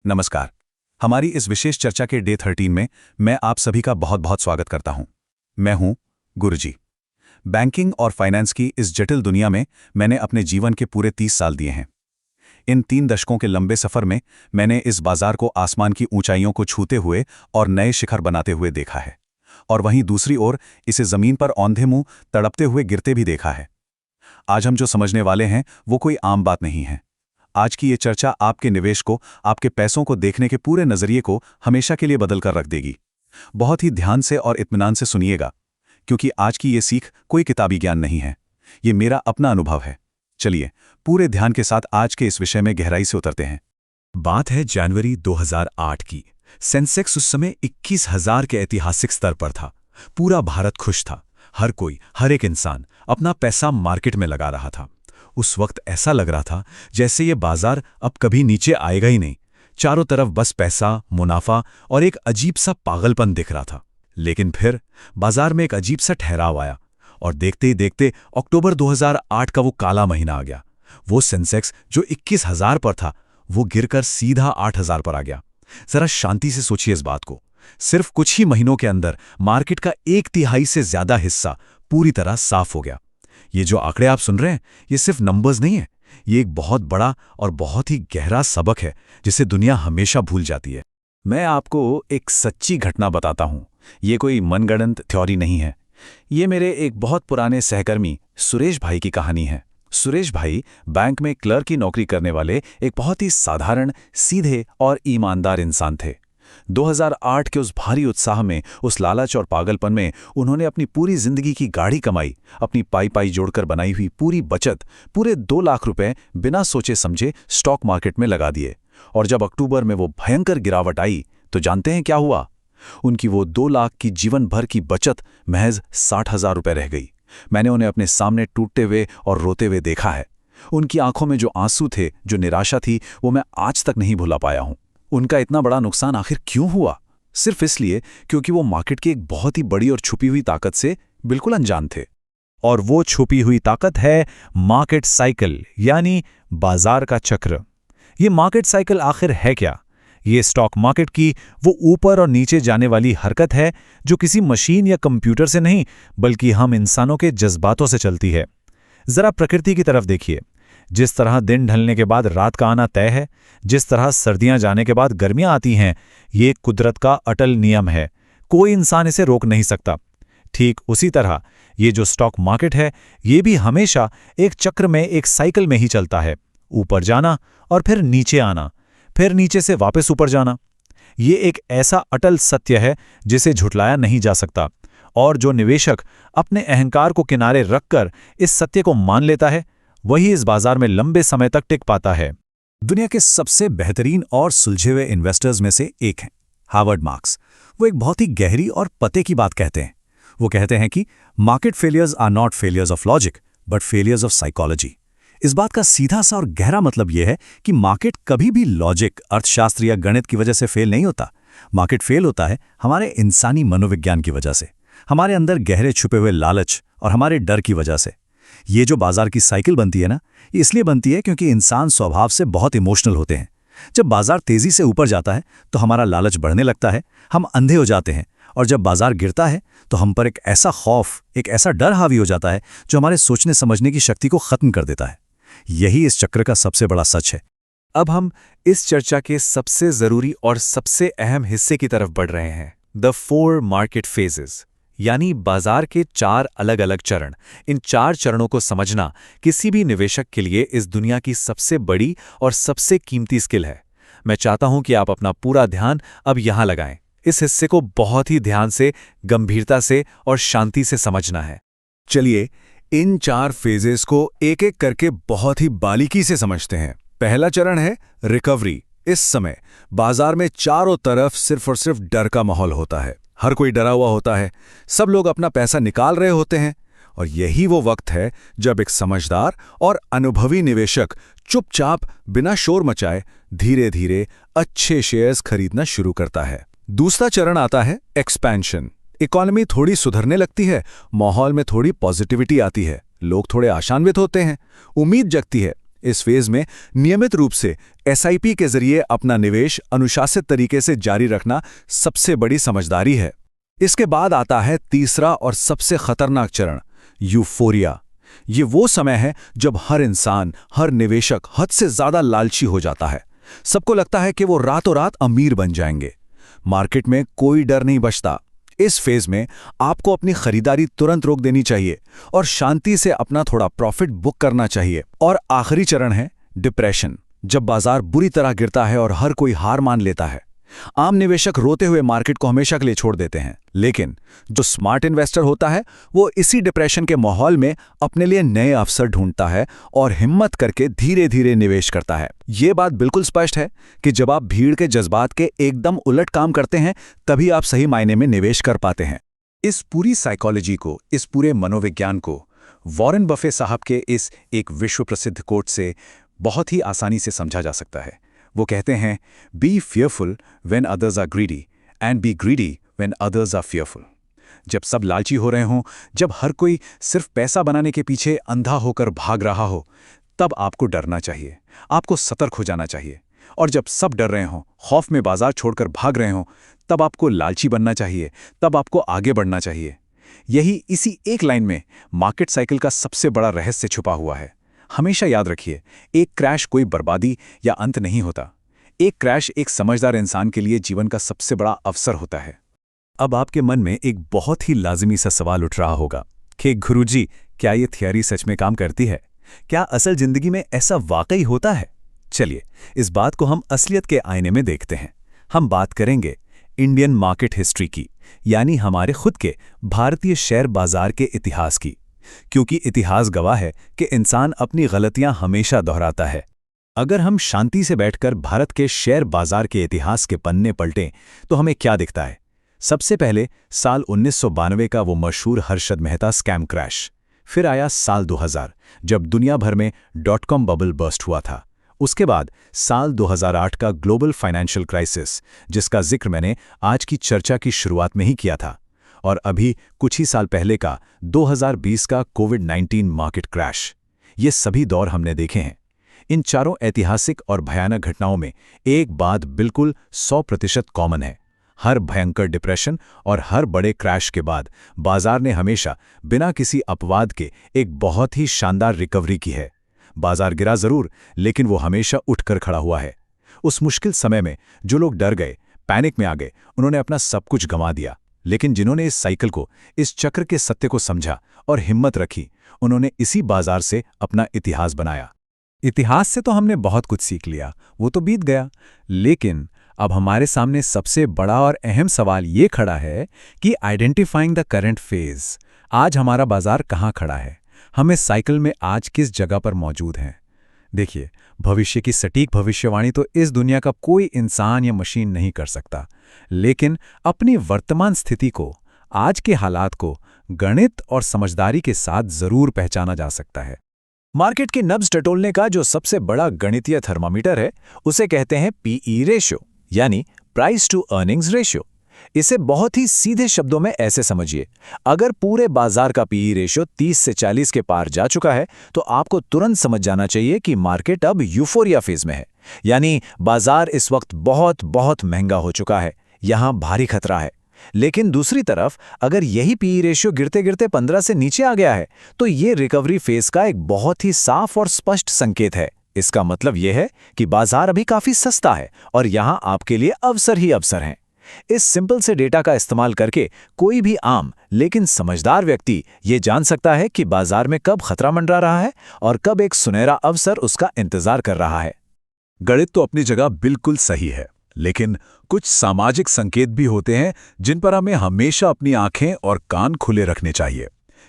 नमस्कार। हमारी इस विशेष चर्चा के डे 13 में मैं आप सभी का बहुत बहुत स्वागत करता हूं। मैं हूं गुरुजी। बैंकिंग और फाइनेंस की इस जटिल दुनिया में मैंने अपने जीवन के पूरे 30 साल दिए हैं। इन 3 दशकों के लंबे सफर में मैंने इस बाजार को आसमान की ऊंचाइयों को छूते हुए और नए शिखर बनाते हुए देखा है, और वहीं दूसरी ओर इसे जमीन पर औंधे मुंह तड़पते हुए गिरते भी देखा है। आज हम जो समझने वाले हैं वो कोई आम बात नहीं है। आज की ये चर्चा आपके निवेश को, आपके पैसों को देखने के पूरे नजरिए को हमेशा के लिए बदल कर रख देगी। बहुत ही ध्यान से और इत्मीनान से सुनिएगा, क्योंकि आज की ये सीख कोई किताबी ज्ञान नहीं है, ये मेरा अपना अनुभव है। चलिए पूरे ध्यान के साथ आज के इस विषय में गहराई से उतरते हैं। बात है जनवरी 2008 की। सेंसेक्स उस समय 21,000 के ऐतिहासिक स्तर पर था। पूरा भारत खुश था। हर कोई, हर एक इंसान अपना पैसा मार्केट में लगा रहा था। उस वक्त ऐसा लग रहा था जैसे ये बाजार अब कभी नीचे आएगा ही नहीं। चारों तरफ बस पैसा, मुनाफा और एक अजीब सा पागलपन दिख रहा था। लेकिन फिर बाजार में एक अजीब सा ठहराव आया, और देखते ही देखते अक्टूबर 2008 का वो काला महीना आ गया। वो सेंसेक्स जो 21,000 पर था, वो गिरकर सीधा 8,000 पर आ गया। जरा शांति से सोचिए इस बात को। सिर्फ कुछ ही महीनों के अंदर मार्केट का 1/3 से ज्यादा हिस्सा पूरी तरह साफ हो गया। ये जो आंकड़े आप सुन रहे हैं, ये सिर्फ नंबर्स नहीं है, ये एक बहुत बड़ा और बहुत ही गहरा सबक है जिसे दुनिया हमेशा भूल जाती है। मैं आपको एक सच्ची घटना बताता हूं। ये कोई मनगढ़ंत थ्योरी नहीं है। ये मेरे एक बहुत पुराने सहकर्मी सुरेश भाई की कहानी है। सुरेश भाई बैंक में क्लर्क की नौकरी करने वाले एक बहुत ही साधारण, सीधे और ईमानदार इंसान थे। 2008 के उस भारी उत्साह में, उस लालच और पागलपन में उन्होंने अपनी पूरी जिंदगी की गाढ़ी कमाई, अपनी पाई पाई जोड़कर बनाई हुई पूरी बचत, पूरे 2 लाख रुपए बिना सोचे समझे स्टॉक मार्केट में लगा दिए। और जब अक्टूबर में वो भयंकर गिरावट आई, तो जानते हैं क्या हुआ? उनकी वो 2 लाख की जीवन भर की बचत महज 60,000 रुपए रह गई। मैंने उन्हें अपने सामने टूटते हुए और रोते हुए देखा है। उनकी आंखों में जो आंसू थे, जो निराशा थी, वो मैं आज तक नहीं भुला पाया हूं। उनका इतना बड़ा नुकसान आखिर क्यों हुआ? सिर्फ इसलिए क्योंकि वो मार्केट की एक बहुत ही बड़ी और छुपी हुई ताकत से बिल्कुल अनजान थे। और वो छुपी हुई ताकत है मार्केट साइकिल, यानी बाजार का चक्र। ये मार्केट साइकिल आखिर है क्या? ये स्टॉक मार्केट की वो ऊपर और नीचे जाने वाली हरकत है जो किसी मशीन या कंप्यूटर से नहीं, बल्कि हम इंसानों के जज्बातों से चलती है। जरा प्रकृति की तरफ देखिए। जिस तरह दिन ढलने के बाद रात का आना तय है, जिस तरह सर्दियां जाने के बाद गर्मियां आती हैं, ये कुदरत का अटल नियम है। कोई इंसान इसे रोक नहीं सकता। ठीक उसी तरह ये जो स्टॉक मार्केट है, ये भी हमेशा एक चक्र में, एक साइकिल में ही चलता है। ऊपर जाना और फिर नीचे आना, फिर नीचे से वापस ऊपर जाना। ये एक ऐसा अटल सत्य है जिसे झुठलाया नहीं जा सकता। और जो निवेशक अपने अहंकार को किनारे रखकर इस सत्य को मान लेता है, वही इस बाजार में लंबे समय तक टिक पाता है। दुनिया के सबसे बेहतरीन और सुलझे हुए इन्वेस्टर्स में से एक हैं हार्वर्ड मार्क्स। वो एक बहुत ही गहरी और पते की बात कहते हैं। वो कहते हैं कि market failures are not failures of logic but failures of psychology. इस बात का सीधा सा और गहरा मतलब यह है कि मार्केट कभी भी लॉजिक, अर्थशास्त्र या गणित की वजह से फेल नहीं होता। मार्केट फेल होता है हमारे इंसानी मनोविज्ञान की वजह से, हमारे अंदर गहरे छुपे हुए लालच और हमारे डर की वजह से। ये जो बाजार की साइकिल बनती है ना, ये इसलिए बनती है क्योंकि इंसान स्वभाव से बहुत इमोशनल होते हैं। जब बाजार तेजी से ऊपर जाता है तो हमारा लालच बढ़ने लगता है, हम अंधे हो जाते हैं। और जब बाजार गिरता है तो हम पर एक ऐसा खौफ, एक ऐसा डर हावी हो जाता है जो हमारे सोचने समझने की शक्ति को खत्म कर देता है। यही इस चक्र का सबसे बड़ा सच है। अब हम इस चर्चा के सबसे जरूरी और सबसे अहम हिस्से की तरफ बढ़ रहे हैं, द 4 मार्केट फेजेस, यानी बाजार के 4 अलग अलग चरण। इन 4 चरणों को समझना किसी भी निवेशक के लिए इस दुनिया की सबसे बड़ी और सबसे कीमती स्किल है। मैं चाहता हूं कि आप अपना पूरा ध्यान अब यहां लगाएं। इस हिस्से को बहुत ही ध्यान से, गंभीरता से और शांति से समझना है। चलिए इन 4 फेजेस को एक एक करके बहुत ही बारीकी से समझते हैं। पहला चरण है रिकवरी। इस समय बाजार में चारों तरफ सिर्फ और सिर्फ डर का माहौल होता है। हर कोई डरा हुआ होता है, सब लोग अपना पैसा निकाल रहे होते हैं। और यही वो वक्त है जब एक समझदार और अनुभवी निवेशक चुपचाप, बिना शोर मचाए, धीरे धीरे अच्छे शेयर्स खरीदना शुरू करता है। दूसरा चरण आता है एक्सपेंशन। इकोनॉमी थोड़ी सुधरने लगती है, माहौल में थोड़ी पॉजिटिविटी आती है, लोग थोड़े आशान्वित होते हैं, उम्मीद जगती है। इस फेज में नियमित रूप से एसआईपी के जरिए अपना निवेश अनुशासित तरीके से जारी रखना सबसे बड़ी समझदारी है। इसके बाद आता है तीसरा और सबसे खतरनाक चरण, यूफोरिया। ये वो समय है जब हर इंसान, हर निवेशक हद से ज्यादा लालची हो जाता है। सबको लगता है कि वो रातों रात अमीर बन जाएंगे। मार्केट में कोई डर नहीं बचता। इस फेज में आपको अपनी खरीदारी तुरंत रोक देनी चाहिए और शांति से अपना थोड़ा प्रॉफिट बुक करना चाहिए। और आखिरी चरण है डिप्रेशन, जब बाजार बुरी तरह गिरता है और हर कोई हार मान लेता है। आम निवेशक रोते हुए मार्केट को हमेशा के लिए छोड़ देते हैं, लेकिन जो स्मार्ट इन्वेस्टर होता है वो इसी डिप्रेशन के माहौल में अपने लिए नए अवसर ढूंढता है और हिम्मत करके धीरे धीरे निवेश करता है। ये बात बिल्कुल स्पष्ट है कि जब आप भीड़ के जज्बात के एकदम उलट काम करते हैं तभी आप सही मायने में निवेश कर पाते हैं। इस पूरी साइकोलॉजी को, इस पूरे मनोविज्ञान को वॉरेन बफे साहब के इस एक विश्व प्रसिद्ध कोट से बहुत ही आसानी से समझा जा सकता है। वो कहते हैं, B fearful when others are greedy and be greedy when others are fearful। जब सब लालची हो रहे हों, जब हर कोई सिर्फ पैसा बनाने के पीछे अंधा होकर भाग रहा हो, तब आपको डरना चाहिए, आपको सतर्क हो जाना चाहिए। और जब सब डर रहे हों, खौफ में बाजार छोड़कर भाग रहे हों, तब आपको लालची बनना चाहिए, तब आपको आगे बढ़ना चाहिए। यही इसी एक लाइन में मार्केट साइकिल का सबसे बड़ा रहस्य छुपा हुआ है। हमेशा याद रखिए, एक क्रैश कोई बर्बादी या अंत नहीं होता। एक क्रैश एक समझदार इंसान के लिए जीवन का सबसे बड़ा अवसर होता है। अब आपके मन में एक बहुत ही लाजिमी सा सवाल उठ रहा होगा कि गुरुजी, क्या ये थियरी सच में काम करती है? क्या असल जिंदगी में ऐसा वाकई होता है? चलिए, इस बात को हम असलियत के आईने में देखते हैं। हम बात करेंगे इंडियन मार्केट हिस्ट्री की, यानी हमारे खुद के भारतीय शेयर बाजार के इतिहास की। क्योंकि इतिहास गवाह है कि इंसान अपनी गलतियां हमेशा दोहराता है। अगर हम शांति से बैठकर भारत के शेयर बाजार के इतिहास के पन्ने पलटें तो हमें क्या दिखता है? सबसे पहले साल 1992 का वो मशहूर हर्षद मेहता स्कैम क्रैश। फिर आया साल 2000, जब दुनिया भर में .com बबल बर्स्ट हुआ था। उसके बाद साल 2008 का ग्लोबल फाइनेंशियल क्राइसिस, जिसका जिक्र मैंने आज की चर्चा की शुरुआत में ही किया था। और अभी कुछ ही साल पहले का 2020 का कोविड-19 मार्केट क्रैश। ये सभी दौर हमने देखे हैं। इन चारों ऐतिहासिक और भयानक घटनाओं में एक बात बिल्कुल 100% कॉमन है। हर भयंकर डिप्रेशन और हर बड़े क्रैश के बाद बाजार ने हमेशा बिना किसी अपवाद के एक बहुत ही शानदार रिकवरी की है। बाजार गिरा जरूर, लेकिन वो हमेशा उठकर खड़ा हुआ है। उस मुश्किल समय में जो लोग डर गए, पैनिक में आ गए, उन्होंने अपना सब कुछ गंवा दिया। लेकिन जिन्होंने इस साइकिल को, इस चक्र के सत्य को समझा और हिम्मत रखी, उन्होंने इसी बाजार से अपना इतिहास बनाया। इतिहास से तो हमने बहुत कुछ सीख लिया, वो तो बीत गया। लेकिन अब हमारे सामने सबसे बड़ा और अहम सवाल ये खड़ा है कि आइडेंटिफाइंग द करंट फेज। आज हमारा बाजार कहाँ खड़ा है? हम इस साइकिल में आज किस जगह पर मौजूद हैं? देखिए, भविष्य की सटीक भविष्यवाणी तो इस दुनिया का कोई इंसान या मशीन नहीं कर सकता, लेकिन अपनी वर्तमान स्थिति को, आज के हालात को गणित और समझदारी के साथ जरूर पहचाना जा सकता है। मार्केट की नब्ज टटोलने का जो सबसे बड़ा गणितीय थर्मामीटर है, उसे कहते हैं पीई रेशियो, यानी प्राइस टू अर्निंग्स रेशियो। इसे बहुत ही सीधे शब्दों में ऐसे समझिए, अगर पूरे बाजार का पीई रेशियो 30 से 40 के पार जा चुका है तो आपको तुरंत समझ जाना चाहिए कि मार्केट अब यूफोरिया फेज में है, यानी बाजार इस वक्त बहुत बहुत महंगा हो चुका है, यहां भारी खतरा है। लेकिन दूसरी तरफ अगर यही पीई रेशियो गिरते गिरते 15 से नीचे आ गया है तो ये रिकवरी फेज का एक बहुत ही साफ और स्पष्ट संकेत है। इसका मतलब यह है कि बाजार अभी काफी सस्ता है और यहां आपके लिए अवसर ही अवसर हैं। इस सिंपल से डेटा का इस्तेमाल करके कोई भी आम लेकिन समझदार व्यक्ति ये जान सकता है कि बाजार में कब खतरा मंडरा रहा है और कब एक सुनहरा अवसर उसका इंतजार कर रहा है। गणित तो अपनी जगह बिल्कुल सही है, लेकिन कुछ सामाजिक संकेत भी होते हैं जिन पर हमें हमेशा अपनी आंखें और कान खुले रखने चाहिए।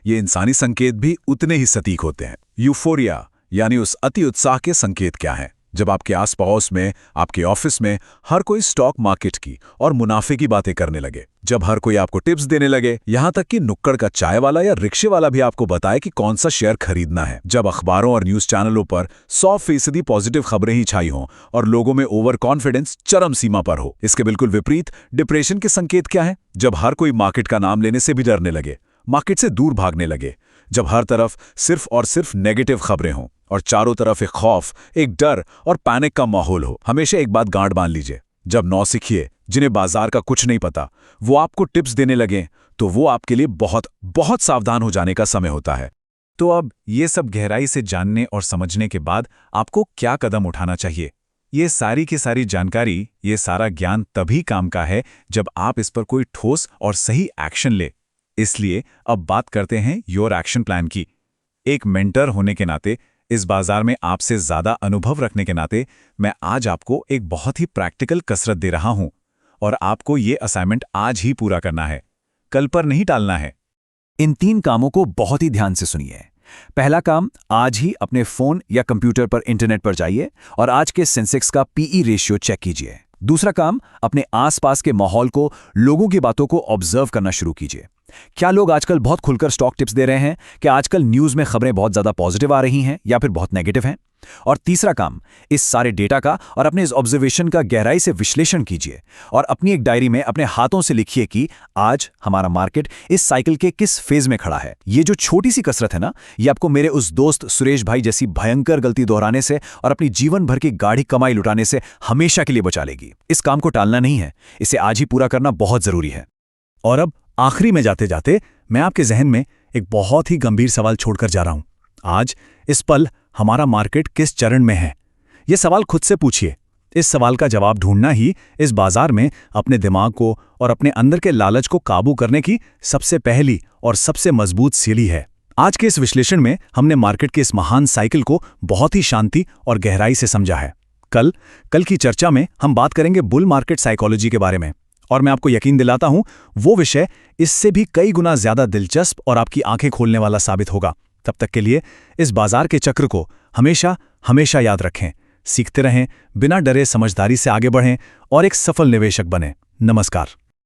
ये इंसानी संकेत भी उतने ही सटीक होते हैं। यूफोरिया यानी उस अति उत्साह के संकेत क्या हैं? जब आपके आस पड़ोस में, आपके ऑफिस में हर कोई स्टॉक मार्केट की और मुनाफे की बातें करने लगे, जब हर कोई आपको टिप्स देने लगे, यहां तक कि नुक्कड़ का चाय वाला या रिक्शे वाला भी आपको बताए कि कौन सा शेयर खरीदना है, जब अखबारों और न्यूज चैनलों पर 100% पॉजिटिव खबरें ही छाई हों और लोगों में ओवर कॉन्फिडेंस चरम सीमा पर हो। इसके बिल्कुल विपरीत डिप्रेशन के संकेत क्या है? जब हर कोई मार्केट का नाम लेने से भी डरने लगे, मार्केट से दूर भागने लगे, जब हर तरफ सिर्फ और सिर्फ नेगेटिव खबरें हों और चारों तरफ एक खौफ, एक डर और पैनिक का माहौल हो। हमेशा एक बात गांठ बांध लीजिए, जब नौसिखिए जिन्हें बाजार का कुछ नहीं पता वो आपको टिप्स देने लगें तो वो आपके लिए बहुत बहुत सावधान हो जाने का समय होता है। तो अब ये सब गहराई से जानने और समझने के बाद आपको क्या कदम उठाना चाहिए? ये सारी की सारी जानकारी, ये सारा ज्ञान तभी काम का है जब आप इस पर कोई ठोस और सही एक्शन ले। इसलिए अब बात करते हैं योर एक्शन प्लान की। एक मेंटर होने के नाते, इस बाजार में आपसे ज्यादा अनुभव रखने के नाते, मैं आज आपको एक बहुत ही प्रैक्टिकल कसरत दे रहा हूं और आपको ये असाइनमेंट आज ही पूरा करना है, कल पर नहीं टालना है। इन 3 कामों को बहुत ही ध्यान से सुनिए। पहला काम, आज ही अपने फोन या कंप्यूटर पर इंटरनेट पर जाइए और आज के सेंसेक्स का पीई रेशियो चेक कीजिए। दूसरा काम, अपने आसपास के माहौल को, लोगों की बातों को ऑब्जर्व करना शुरू कीजिए। क्या लोग आजकल बहुत खुलकर स्टॉक टिप्स दे रहे हैं? क्या आजकल न्यूज़ में खबरें बहुत ज़्यादा पॉजिटिव आ रही हैं या फिर बहुत नेगेटिव हैं? और तीसरा काम, इस सारे डेटा का और अपने इस ऑब्जर्वेशन का गहराई से विश्लेषण कीजिए और अपनी एक डायरी में अपने हाथों से लिखिए कि आज हमारा मार्केट इस साइकिल के किस फेज में खड़ा है। ये जो छोटी सी कसरत है ना, ये आपको मेरे उस दोस्त सुरेश भाई जैसी भयंकर गलती दोहराने से और अपनी जीवन भर की गाढ़ी कमाई लुटाने से हमेशा के लिए बचा लेगी। इस काम को टालना नहीं है, इसे आज ही पूरा करना बहुत जरूरी है। और अब आखिरी में जाते जाते मैं आपके जहन में एक बहुत ही गंभीर सवाल छोड़कर जा रहा हूं। आज इस पल हमारा मार्केट किस चरण में है? ये सवाल खुद से पूछिए। इस सवाल का जवाब ढूंढना ही इस बाजार में अपने दिमाग को और अपने अंदर के लालच को काबू करने की सबसे पहली और सबसे मजबूत सीढ़ी है। आज के इस विश्लेषण में हमने मार्केट के इस महान साइकिल को बहुत ही शांति और गहराई से समझा है। कल की चर्चा में हम बात करेंगे बुल मार्केट साइकोलॉजी के बारे में, और मैं आपको यकीन दिलाता हूं वो विषय इससे भी कई गुना ज्यादा दिलचस्प और आपकी आंखें खोलने वाला साबित होगा। तब तक के लिए इस बाजार के चक्र को हमेशा हमेशा याद रखें, सीखते रहें, बिना डरे समझदारी से आगे बढ़ें और एक सफल निवेशक बनें। नमस्कार।